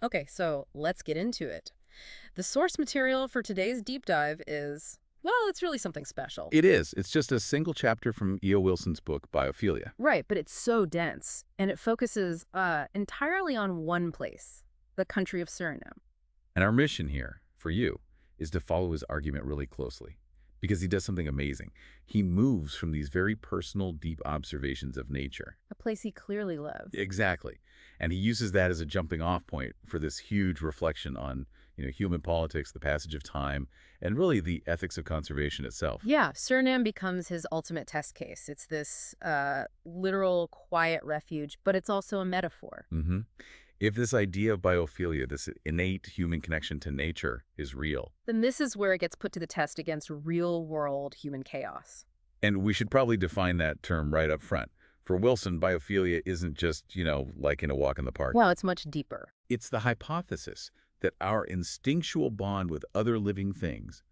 Okay, so let's get into it. The source material for today's deep dive is, well, it's really something special. It is. It's just a single chapter from E.O. Wilson's book, Biophilia. Right, but it's so dense, and it focuses entirely on one place, the country of Suriname. And our mission here, for you, is to follow his argument really closely. Because he does something amazing. He moves from these very personal, deep observations of nature. A place he clearly loves. Exactly. And he uses that as a jumping off point for this huge reflection on, human politics, the passage of time, and really the ethics of conservation itself. Yeah, Suriname becomes his ultimate test case. It's this literal quiet refuge, but it's also a metaphor. hmm If this idea of biophilia, this innate human connection to nature, is real, Then this is where it gets put to the test against real-world human chaos. and we should probably define that term right up front. For Wilson, biophilia isn't just, like in a walk in the park. Well, it's much deeper. It's the hypothesis that our instinctual bond with other living things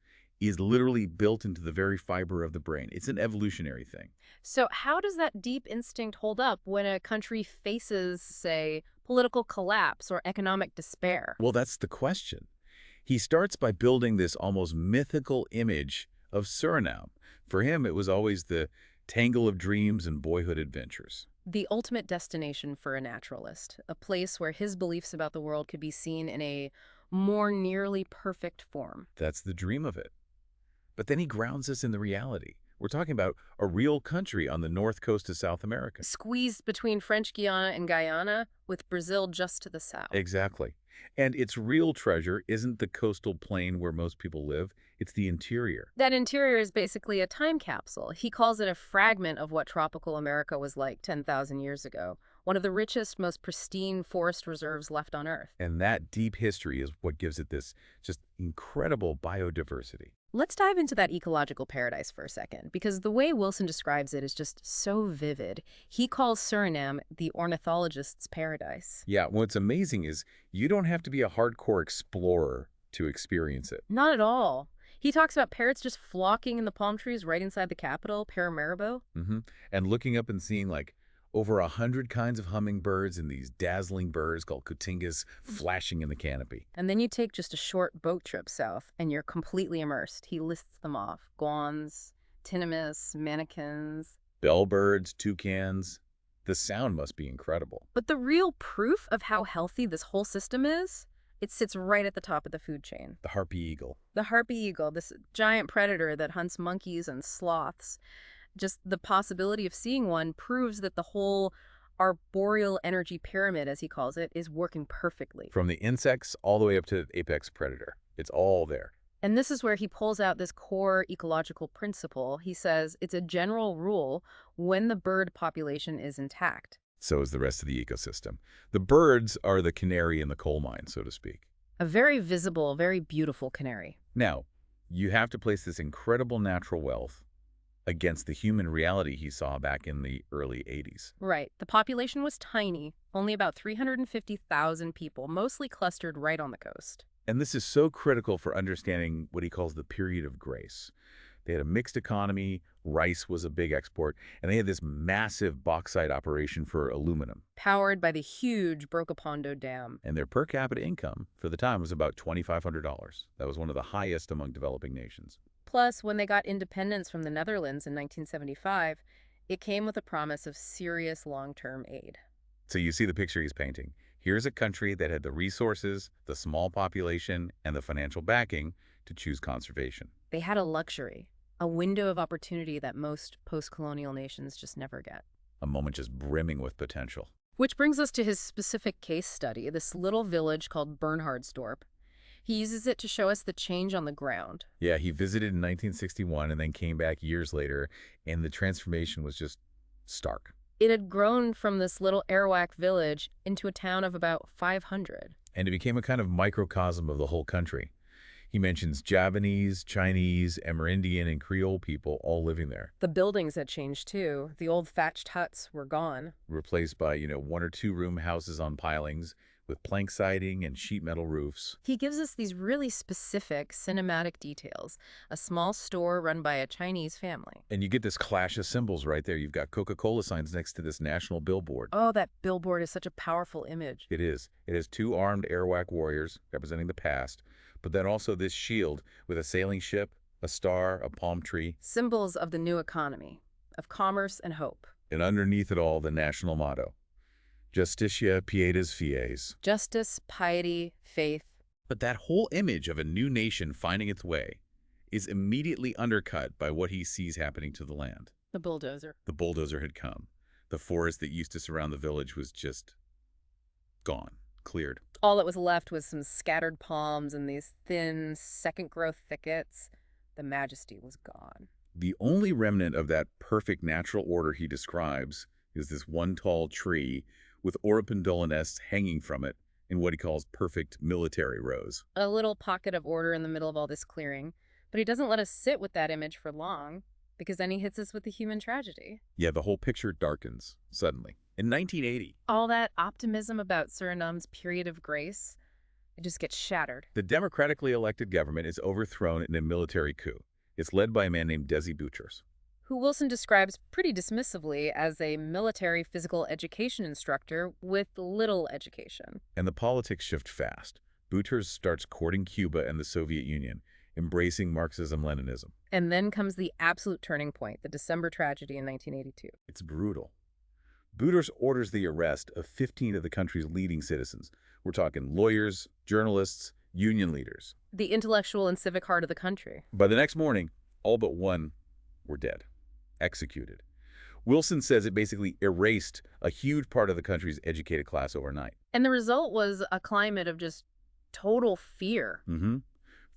is literally built into the very fiber of the brain. It's an evolutionary thing. So how does that deep instinct hold up when a country faces, say, political collapse or economic despair? Well, that's the question. He starts by building this almost mythical image of Suriname. For him, it was always the tangle of dreams and boyhood adventures. The ultimate destination for a naturalist, a place where his beliefs about the world could be seen in a more nearly perfect form. That's the dream of it. But then he grounds us in the reality. We're talking about a real country on the north coast of South America. Squeezed between French Guiana and Guyana, with Brazil just to the south. Exactly. And its real treasure isn't the coastal plain where most people live, it's the interior. That interior is basically a time capsule. He calls it a fragment of what tropical America was like 10,000 years ago, one of the richest, most pristine forest reserves left on Earth. And that deep history is what gives it this just incredible biodiversity. Let's dive into that ecological paradise for a second, because the way Wilson describes it is just so vivid. He calls Suriname the ornithologist's paradise. Yeah, what's amazing is you don't have to be a hardcore explorer to experience it. Not at all. He talks about parrots just flocking in the palm trees right inside the capital, Paramaribo. And looking up and seeing like over 100 kinds of hummingbirds and these dazzling birds called cotingas flashing in the canopy. And then you take just a short boat trip south, and you're completely immersed. He lists them off. Guans, tinamous, manakins. Bellbirds, toucans. The sound must be incredible. But the real proof of how healthy this whole system is, it sits right at the top of the food chain. The harpy eagle. The harpy eagle, this giant predator that hunts monkeys and sloths. Just the possibility of seeing one proves that the whole arboreal energy pyramid, as he calls it, is working perfectly. From the insects all the way up to the apex predator. It's all there. And this is where he pulls out this core ecological principle. He says it's a general rule when the bird population is intact. So is the rest of the ecosystem. The birds are the canary in the coal mine, so to speak. A very visible, very beautiful canary. Now, you have to place this incredible natural wealth against the human reality he saw back in the early 80s. Right. The population was tiny, only about 350,000 people, mostly clustered right on the coast. And this is so critical for understanding what he calls the period of grace. They had a mixed economy, rice was a big export, and they had this massive bauxite operation for aluminum. Powered by the huge Brokopondo Dam. And their per capita income for the time was about $2,500. That was one of the highest among developing nations. Plus, when they got independence from the Netherlands in 1975, it came with a promise of serious long-term aid. So you see the picture he's painting. Here's a country that had the resources, the small population, and the financial backing to choose conservation. They had a luxury, a window of opportunity that most post-colonial nations just never get. A moment just brimming with potential. Which brings us to his specific case study, this little village called Bernhardsdorp. He uses it to show us the change on the ground. Yeah, he visited in 1961 and then came back years later, and the transformation was just stark. It had grown from this little Arawak village into a town of about 500. And it became a kind of microcosm of the whole country. He mentions Javanese, Chinese, Amerindian, and Creole people all living there. The buildings had changed too. The old thatched huts were gone. Replaced by, 1 or 2 room houses on pilings with plank siding and sheet metal roofs. He gives us these really specific cinematic details. A small store run by a Chinese family. And you get this clash of symbols right there. You've got Coca-Cola signs next to this national billboard. Oh, that billboard is such a powerful image. It is. It has two armed Arawak warriors representing the past, but then also this shield with a sailing ship, a star, a palm tree. Symbols of the new economy, of commerce and hope. And underneath it all, the national motto, Justitia Pietas Fies. Justice, piety, faith. But that whole image of a new nation finding its way is immediately undercut by what he sees happening to the land. The bulldozer. The bulldozer had come. The forest that used to surround the village was just gone, cleared. All that was left was some scattered palms and these thin, second-growth thickets. The majesty was gone. The only remnant of that perfect natural order he describes is this one tall tree with Oropendola nests hanging from it in what he calls perfect military rows. A little pocket of order in the middle of all this clearing. But he doesn't let us sit with that image for long, because then he hits us with the human tragedy. Yeah, the whole picture darkens, suddenly. In 1980, All that optimism about Surinam's period of grace, it just gets shattered. the democratically elected government is overthrown in a military coup. It's led by a man named Desi Bouterse. Who Wilson describes pretty dismissively as a military physical education instructor with little education. And the politics shift fast. Bouterse starts courting Cuba and the Soviet Union, embracing Marxism-Leninism. And then comes the absolute turning point, the December tragedy in 1982. It's brutal. Bouterse orders the arrest of 15 of the country's leading citizens. We're talking lawyers, journalists, union leaders. The intellectual and civic heart of the country. By the next morning, all but one were dead, executed. Wilson says it basically erased a huge part of the country's educated class overnight. And the result was a climate of just total fear.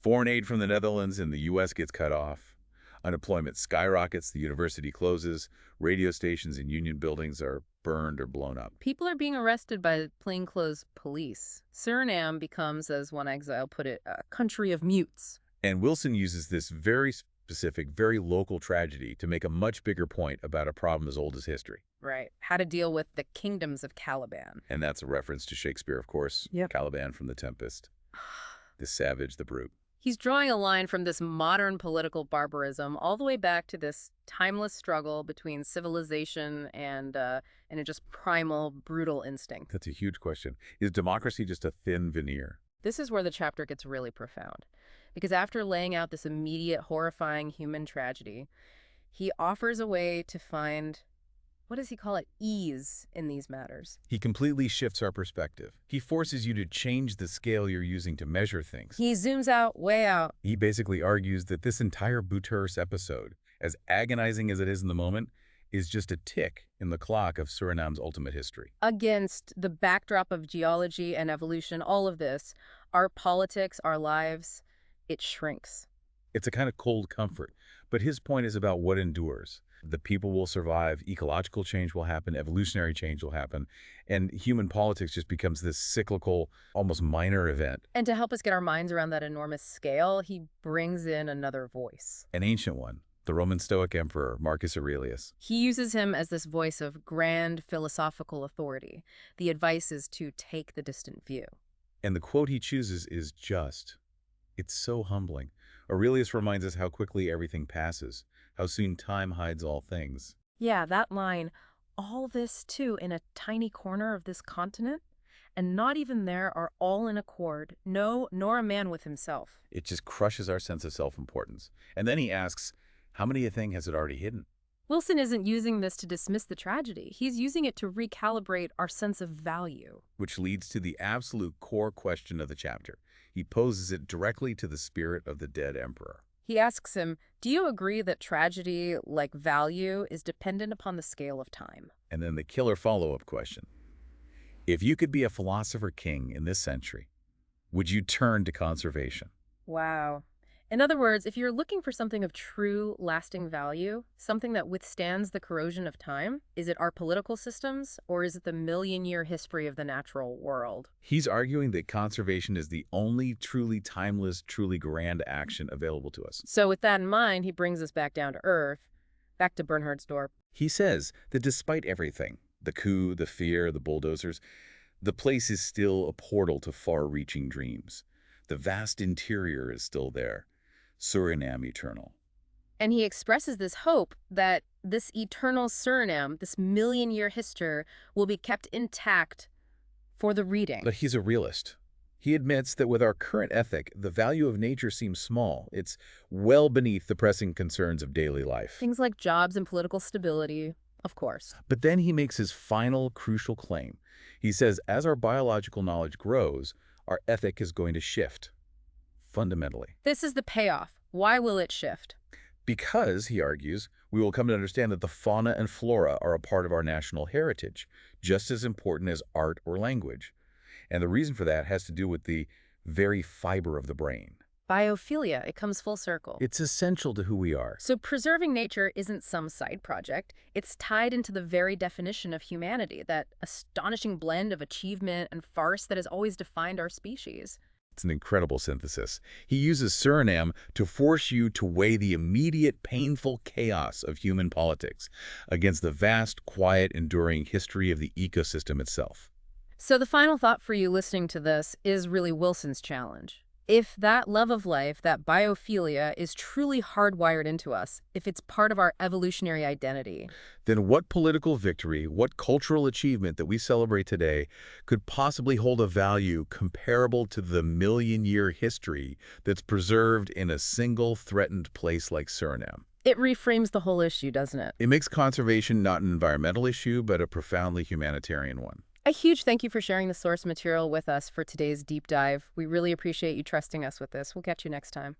Foreign aid from the Netherlands and the U.S. gets cut off. Unemployment skyrockets, the university closes, radio stations and union buildings are burned or blown up. People are being arrested by plainclothes police. Surinam becomes, as one exile put it, a country of mutes. And Wilson uses this very specific, very local tragedy to make a much bigger point about a problem as old as history. Right. How to deal with the kingdoms of Caliban. And that's a reference to Shakespeare, of course. Yep. Caliban from The Tempest. The savage, the brute. He's drawing a line from this modern political barbarism all the way back to this timeless struggle between civilization and a just primal, brutal instinct. That's a huge question. Is democracy just a thin veneer? This is where the chapter gets really profound. Because after laying out this immediate, horrifying human tragedy, he offers a way to find, what does he call it, ease in these matters. He completely shifts our perspective. He forces you to change the scale you're using to measure things. He zooms out, way out. He basically argues that this entire Bouterse episode, as agonizing as it is in the moment, is just a tick in the clock of Surinam's ultimate history. Against the backdrop of geology and evolution, all of this, our politics, our lives, it shrinks. It's a kind of cold comfort, but his point is about what endures. The people will survive, ecological change will happen, evolutionary change will happen, and human politics just becomes this cyclical, almost minor event. And to help us get our minds around that enormous scale, he brings in another voice. An ancient one, the Roman Stoic emperor, Marcus Aurelius. He uses him as this voice of grand philosophical authority. The advice is to take the distant view. And the quote he chooses is just. It's so humbling. Aurelius reminds us how quickly everything passes, how soon time hides all things. Yeah, that line, all this too in a tiny corner of this continent, and not even there are all in accord, no, nor a man with himself. It just crushes our sense of self-importance. And then he asks, how many a thing has it already hidden? Wilson isn't using this to dismiss the tragedy. He's using it to recalibrate our sense of value. Which leads to the absolute core question of the chapter. He poses it directly to the spirit of the dead emperor. He asks him, do you agree that tragedy, like value, is dependent upon the scale of time? And then the killer follow-up question. If you could be a philosopher king in this century, would you turn to conservation? Wow. In other words, if you're looking for something of true, lasting value, something that withstands the corrosion of time, is it our political systems, or is it the million-year history of the natural world? He's arguing that conservation is the only truly timeless, truly grand action available to us. So with that in mind, he brings us back down to earth, back to Bernhard's door. He says that despite everything, the coup, the fear, the bulldozers, The place is still a portal to far-reaching dreams. The vast interior is still there. Surinam eternal. And he expresses this hope that this eternal Suriname, this million-year history, will be kept intact for the reading. But he's a realist. He admits that with our current ethic, the value of nature seems small. It's well beneath the pressing concerns of daily life. Things like jobs and political stability, of course. But then he makes his final crucial claim. He says, as our biological knowledge grows, our ethic is going to shift. Fundamentally. This is the payoff. Why will it shift? Because, he argues, we will come to understand that the fauna and flora are a part of our national heritage, just as important as art or language. And the reason for that has to do with the very fiber of the brain. Biophilia, it comes full circle. It's essential to who we are. So preserving nature isn't some side project. It's tied into the very definition of humanity, that astonishing blend of achievement and farce that has always defined our species. It's an incredible synthesis. He uses Suriname to force you to weigh the immediate, painful chaos of human politics against the vast, quiet, enduring history of the ecosystem itself. So the final thought for you listening to this is really Wilson's challenge. If that love of life, that biophilia, is truly hardwired into us, if it's part of our evolutionary identity, then what political victory, what cultural achievement that we celebrate today could possibly hold a value comparable to the million-year history that's preserved in a single threatened place like Suriname? it reframes the whole issue, doesn't it? It makes conservation not an environmental issue, but a profoundly humanitarian one. A huge thank you for sharing the source material with us for today's deep dive. We really appreciate you trusting us with this. We'll catch you next time.